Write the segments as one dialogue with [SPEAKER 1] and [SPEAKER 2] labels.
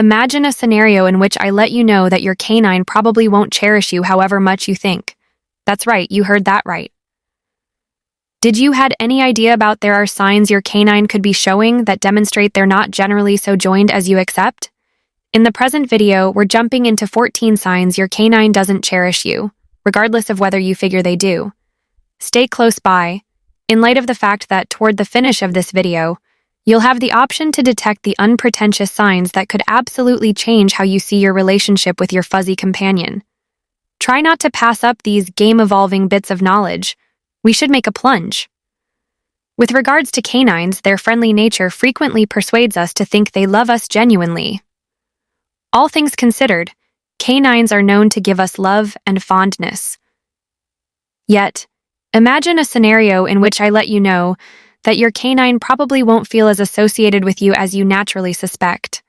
[SPEAKER 1] Imagine a scenario in which I let you know that your canine probably won't cherish you however much you think. That's right, you heard that right. Did you had any idea about there are signs your canine could be showing that demonstrate they're not generally so joined as you accept? In the present video, we're jumping into 14 signs your canine doesn't cherish you, regardless of whether you figure they do. Stay close by, in light of the fact that toward the finish of this video, you'll have the option to detect the unpretentious signs that could absolutely change how you see your relationship with your fuzzy companion. Try not to pass up these game-evolving bits of knowledge. We should make a plunge. With regards to canines, their friendly nature frequently persuades us to think they love us genuinely. All things considered, canines are known to give us love and fondness. Yet, imagine a scenario in which I let you know that your canine probably won't feel as associated with you as you naturally suspect.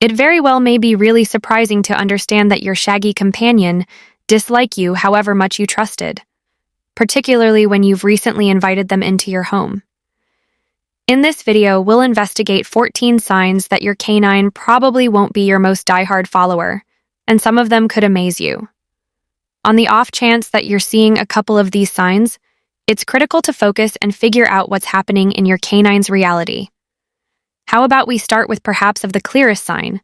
[SPEAKER 1] It very well may be really surprising to understand that your shaggy companion dislike you however much you trusted, particularly when you've recently invited them into your home. In this video, we'll investigate 14 signs that your canine probably won't be your most diehard follower, and some of them could amaze you. On the off chance that you're seeing a couple of these signs, it's critical to focus and figure out what's happening in your canine's reality. How about we start with perhaps of the clearest sign,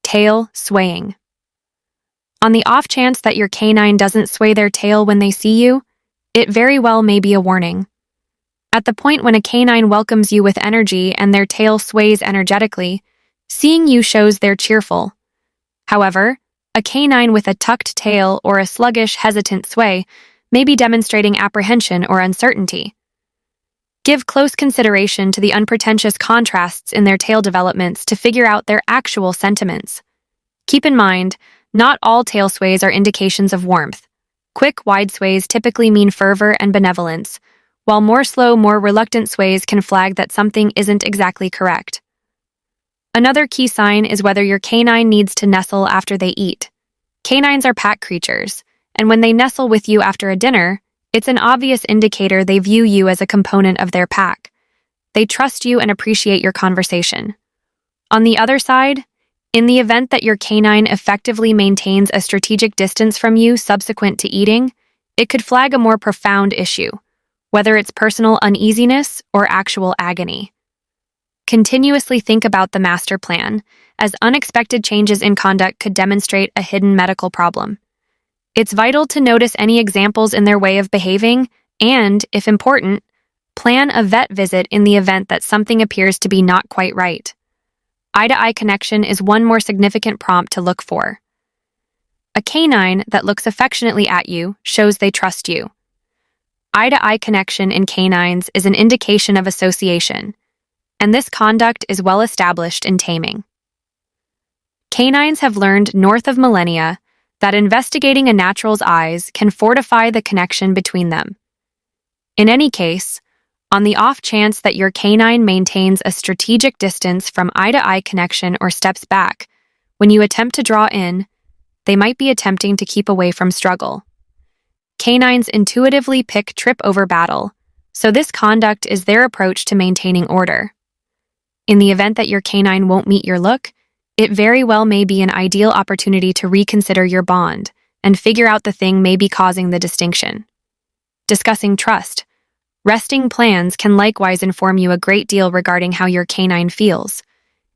[SPEAKER 1] tail swaying. On the off chance that your canine doesn't sway their tail when they see you, it very well may be a warning. At the point when a canine welcomes you with energy and their tail sways energetically, seeing you shows they're cheerful. However, a canine with a tucked tail or a sluggish, hesitant sway may be demonstrating apprehension or uncertainty. Give close consideration to the unpretentious contrasts in their tail developments to figure out their actual sentiments. Keep in mind, not all tail sways are indications of warmth. Quick, wide sways typically mean fervor and benevolence, while more slow, more reluctant sways can flag that something isn't exactly correct. Another key sign is whether your canine needs to nestle after they eat. Canines are pack creatures, and when they nestle with you after a dinner, it's an obvious indicator they view you as a component of their pack. They trust you and appreciate your conversation. On the other side, in the event that your canine effectively maintains a strategic distance from you subsequent to eating, it could flag a more profound issue, whether it's personal uneasiness or actual agony. Continuously think about the master plan, as unexpected changes in conduct could demonstrate a hidden medical problem. It's vital to notice any examples in their way of behaving and, if important, plan a vet visit in the event that something appears to be not quite right. Eye-to-eye connection is one more significant prompt to look for. A canine that looks affectionately at you shows they trust you. Eye-to-eye connection in canines is an indication of association, and this conduct is well established in taming. Canines have learned north of millennia that investigating a natural's eyes can fortify the connection between them. In any case, on the off chance that your canine maintains a strategic distance from eye-to-eye connection or steps back, when you attempt to draw in, they might be attempting to keep away from struggle. Canines intuitively pick trip over battle, so this conduct is their approach to maintaining order. In the event that your canine won't meet your look, it very well may be an ideal opportunity to reconsider your bond and figure out the thing may be causing the distinction. Discussing trust. Resting plans can likewise inform you a great deal regarding how your canine feels.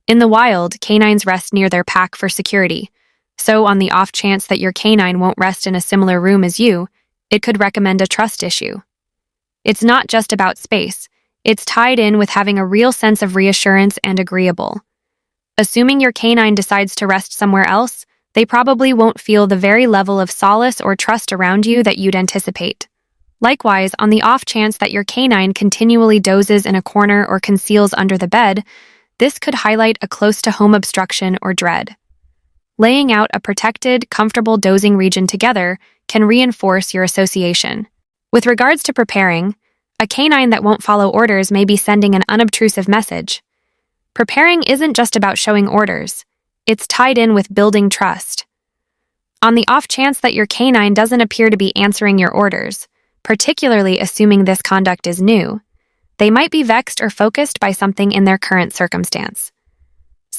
[SPEAKER 1] In the wild, canines rest near their pack for security, so on the off chance that your canine won't rest in a similar room as you, it could recommend a trust issue. It's not just about space, it's tied in with having a real sense of reassurance and agreeable. Assuming your canine decides to rest somewhere else, they probably won't feel the very level of solace or trust around you that you'd anticipate. Likewise, on the off chance that your canine continually dozes in a corner or conceals under the bed, this could highlight a close-to-home obstruction or dread. Laying out a protected, comfortable dozing region together can reinforce your association. With regards to preparing, a canine that won't follow orders may be sending an unobtrusive message. Preparing isn't just about showing orders, it's tied in with building trust. On the off chance that your canine doesn't appear to be answering your orders, particularly assuming this conduct is new, they might be vexed or focused by something in their current circumstance.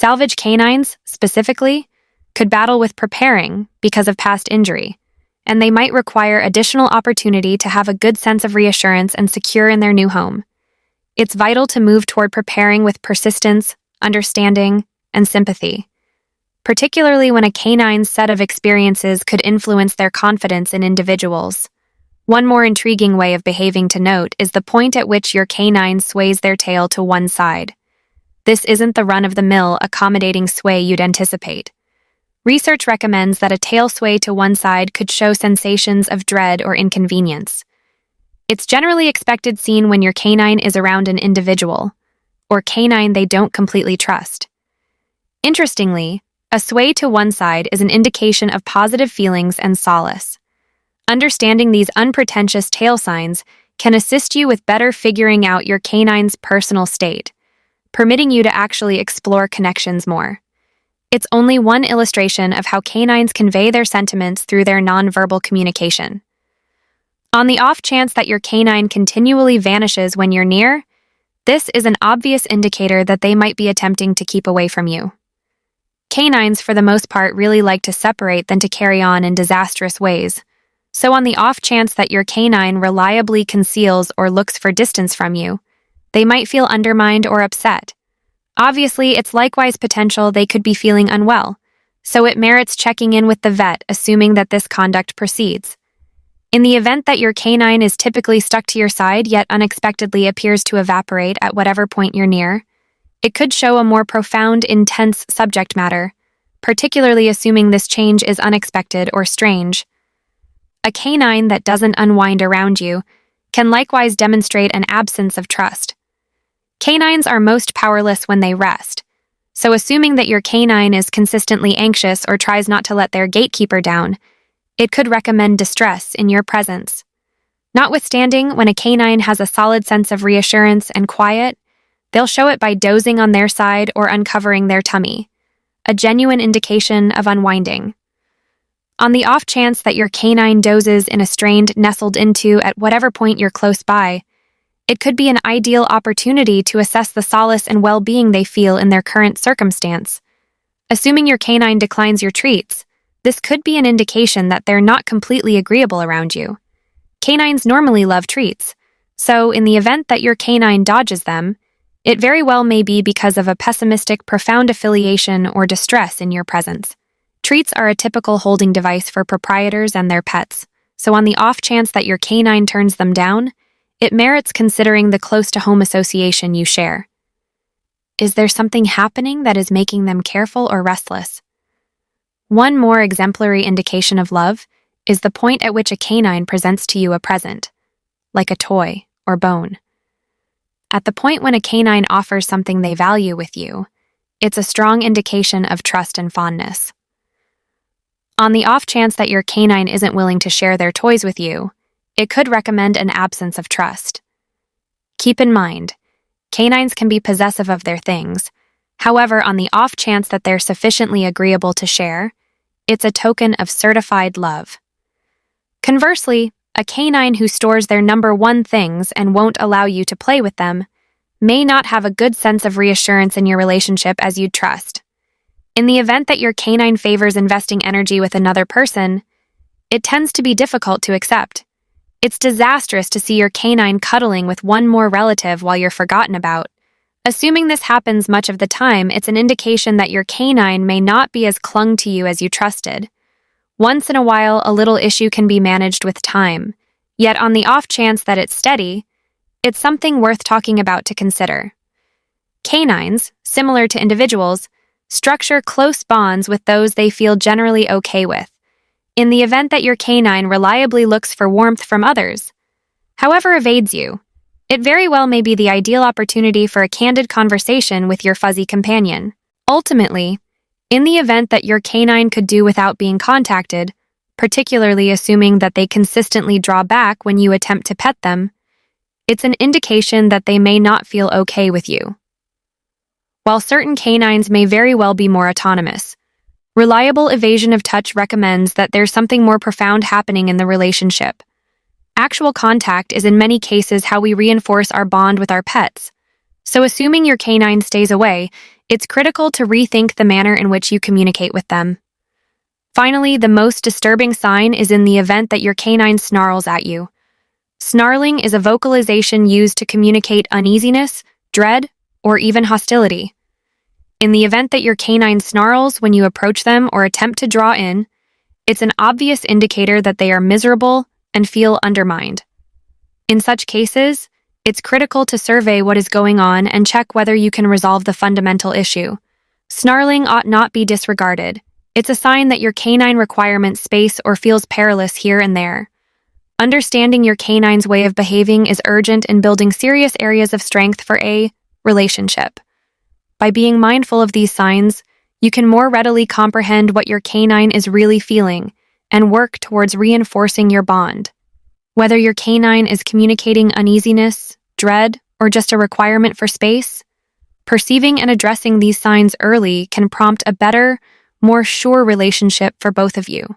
[SPEAKER 1] Salvage canines, specifically, could battle with preparing because of past injury, and they might require additional opportunity to have a good sense of reassurance and secure in their new home. It's vital to move toward preparing with persistence, understanding, and sympathy, particularly when a canine's set of experiences could influence their confidence in individuals. One more intriguing way of behaving to note is the point at which your canine sways their tail to one side. This isn't the run-of-the-mill accommodating sway you'd anticipate. Research recommends that a tail sway to one side could show sensations of dread or inconvenience. It's generally expected seen when your canine is around an individual, or canine they don't completely trust. Interestingly, a sway to one side is an indication of positive feelings and solace. Understanding these unpretentious tail signs can assist you with better figuring out your canine's personal state, permitting you to actually explore connections more. It's only one illustration of how canines convey their sentiments through their nonverbal communication. On the off chance that your canine continually vanishes when you're near, this is an obvious indicator that they might be attempting to keep away from you. Canines, for the most part, really like to separate than to carry on in disastrous ways. So on the off chance that your canine reliably conceals or looks for distance from you, they might feel undermined or upset. Obviously, it's likewise potential they could be feeling unwell, so it merits checking in with the vet, assuming that this conduct proceeds. In the event that your canine is typically stuck to your side yet unexpectedly appears to evaporate at whatever point you're near, it could show a more profound, intense subject matter, particularly assuming this change is unexpected or strange. A canine that doesn't unwind around you can likewise demonstrate an absence of trust. Canines are most powerless when they rest, so assuming that your canine is consistently anxious or tries not to let their gatekeeper down, it could recommend distress in your presence. Notwithstanding, when a canine has a solid sense of reassurance and quiet, they'll show it by dozing on their side or uncovering their tummy, a genuine indication of unwinding. On the off chance that your canine dozes in a strained nestled into at whatever point you're close by, it could be an ideal opportunity to assess the solace and well-being they feel in their current circumstance. Assuming your canine declines your treats, this could be an indication that they're not completely agreeable around you. Canines normally love treats, so in the event that your canine dodges them, it very well may be because of a pessimistic, profound affiliation or distress in your presence. Treats are a typical holding device for proprietors and their pets, so on the off chance that your canine turns them down, it merits considering the close-to-home association you share. Is there something happening that is making them careful or restless? One more exemplary indication of love is the point at which a canine presents to you a present, like a toy or bone. At the point when a canine offers something they value with you, it's a strong indication of trust and fondness. On the off chance that your canine isn't willing to share their toys with you, it could recommend an absence of trust. Keep in mind, canines can be possessive of their things. However, on the off chance that they're sufficiently agreeable to share, it's a token of certified love. Conversely, a canine who stores their number one things and won't allow you to play with them may not have a good sense of reassurance in your relationship as you'd trust. In the event that your canine favors investing energy with another person, it tends to be difficult to accept. It's disastrous to see your canine cuddling with one more relative while you're forgotten about. Assuming this happens much of the time, it's an indication that your canine may not be as clung to you as you trusted. Once in a while, a little issue can be managed with time, yet on the off chance that it's steady, it's something worth talking about to consider. Canines, similar to individuals, structure close bonds with those they feel generally okay with, in the event that your canine reliably looks for warmth from others. However, evades you, it very well may be the ideal opportunity for a candid conversation with your fuzzy companion. Ultimately, in the event that your canine could do without being contacted, particularly assuming that they consistently draw back when you attempt to pet them, it's an indication that they may not feel okay with you. While certain canines may very well be more autonomous, reliable evasion of touch recommends that there's something more profound happening in the relationship. Actual contact is in many cases how we reinforce our bond with our pets, so assuming your canine stays away, It's critical to rethink the manner in which you communicate with them. Finally, the most disturbing sign is in the event that your canine snarls at you. Snarling is a vocalization used to communicate uneasiness, dread, or even hostility. In the event that your canine snarls when you approach them or attempt to draw in, it's an obvious indicator that they are miserable and feel undermined. In such cases, it's critical to survey what is going on and check whether you can resolve the fundamental issue. Snarling ought not be disregarded. It's a sign that your canine requires space or feels perilous here and there. Understanding your canine's way of behaving is urgent in building serious areas of strength for a relationship. By being mindful of these signs, you can more readily comprehend what your canine is really feeling and work towards reinforcing your bond. Whether your canine is communicating uneasiness, dread, or just a requirement for space, perceiving and addressing these signs early can prompt a better, more sure relationship for both of you.